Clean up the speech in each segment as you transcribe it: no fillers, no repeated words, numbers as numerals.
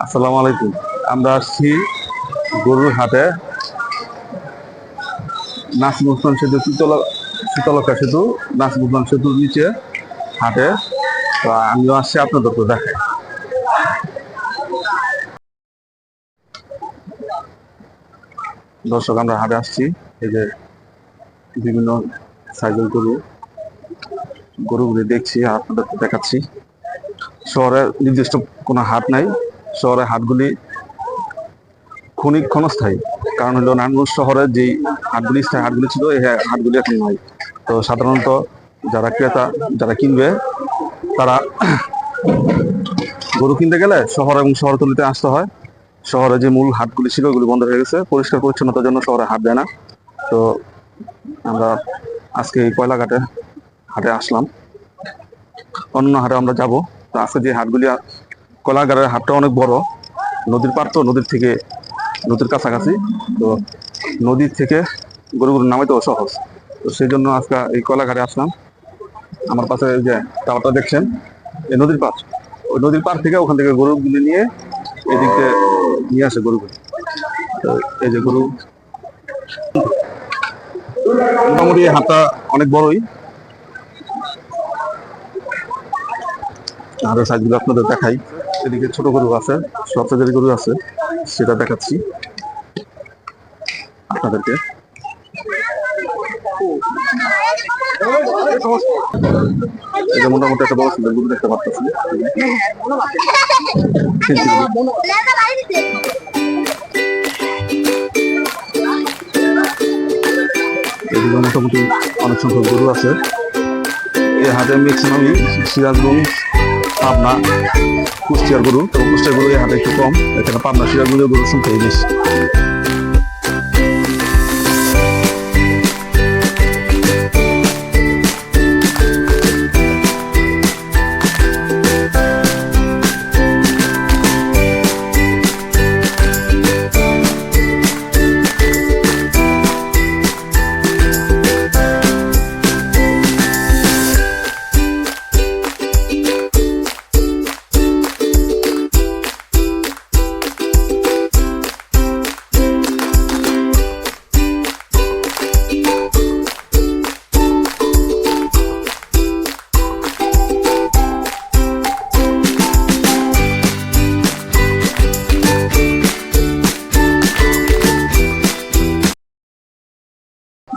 আসসালামু আলাইকুম। আমরা আসছি গরুর হাটে, নাসির উসমান সেতু, শীতলক্ষা সেতু, নাসির উসমান সেতুর নিচে হাটে। তো আমিও আসছি আপনাদেরকে দেখাই। দর্শক, আমরা হাটে আসছি। এই যে বিভিন্ন সাইজের গরুগুলি দেখছি আর আপনাদেরকে দেখাচ্ছি। শহরে নির্দিষ্ট কোনো হাট নাই। শহরের হাটগুলি ক্ষণস্থায়ী। কারণ হলো নারায়ণগঞ্জ শহরের যেই স্থায়ী হাটগুলি ছিল, এই হাটগুলি এখন নাই। তো সাধারণত যারা ক্রেতা, যারা কিনবে, তারা গরু কিনতে গেলে শহর এবং শহরতলিতে আসতে হয়। শহরে যে মূল হাটগুলি ছিল, ওগুলি বন্ধ হয়ে গেছে। পরিষ্কার পরিচ্ছন্নতার জন্য শহরে হাট দেয় না। তো আমরা আজকে এই কয়লাঘাটে হাটে আসলাম। অন্য হাটে আমরা যাব। তো আজকে যে হাটগুলি, কয়লাঘাটের হাটটা অনেক বড়। নদীর পার, তো নদীর কাছাকাছি। তো নদীর থেকে গরুগুলো নামাইতেও সহজ। তো সেই জন্য আজকে এই কয়লাঘাটে আসলাম। আমার পাশে যে টাওয়ারটা দেখছেন, এই নদীর পার। ওই নদীর পার থেকে, ওখান থেকে গরুগুলি নিয়ে এদিকে নিয়ে আসে গরুগুলি। তো এই যে গরু, মোটামুটি হাটটা অনেক বড়ই। আরো সাইজগুলো আপনাদের দেখাই। এদিকে ছোট গরু আছে, সব সাইজের গরু আছে, সেটা দেখাচ্ছি আপনাদেরকে। এই যে মোটামুটি একটা বড় সুন্দর গরু দেখতে পাচ্ছি। এদিকে মোটামুটি অনেক সংখ্যক গরু আছে। এই হাটে ম্যাক্সিমামই সিরাজগঞ্জ, পাবনা, কুষ্টিয়ার গরু। তো কুষ্টিয়ার গরু এই হাটে একটু কম। এখানে পাবনা, সিরাজগঞ্জের গরুর সংখ্যাই বেশি।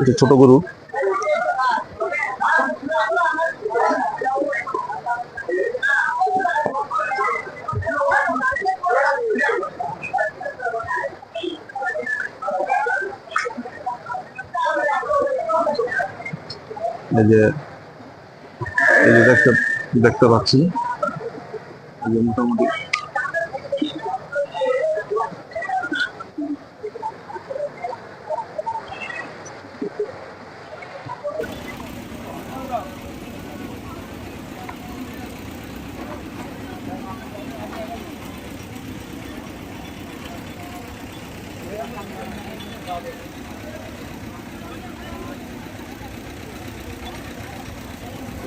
এটা ছোট গরু। এই যে দেখতে পাচ্ছি, এই যে মোটামুটি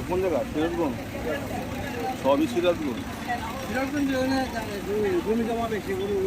কোন জায়গা? সিরাজগঞ্জ, সবই সিরাজগঞ্জ। জমি জমা বেশি গরু।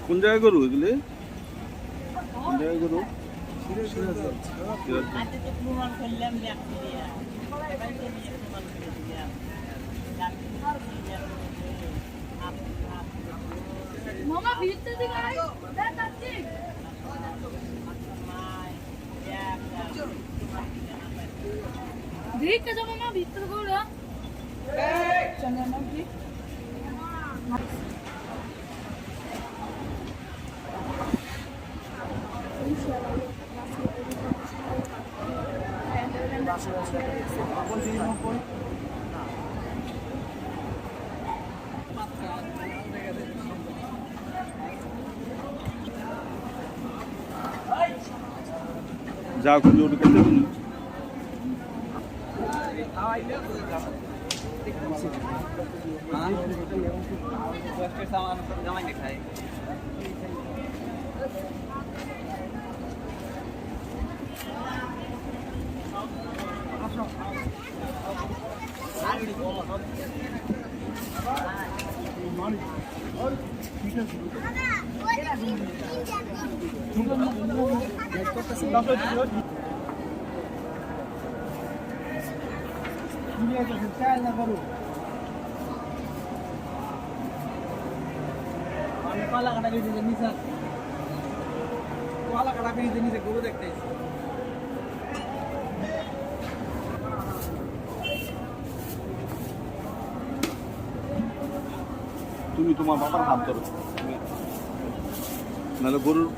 কোন জায়গায় গরু এগুলি? কোন জায়গায় গরু? মামা ভিতরে দিকে আয় দেখ যাচ্ছি ভিতরে যাও মামা ভিতরে করো Channel nabi. যাও কিন্তু ওটা খেতে হবে না। কলা কাটা গেছে নিচে কলা কাটা গেছে নিচে গরু দেখতে তুমি তোমার বাবার হাত ধরো নাহলে গরুর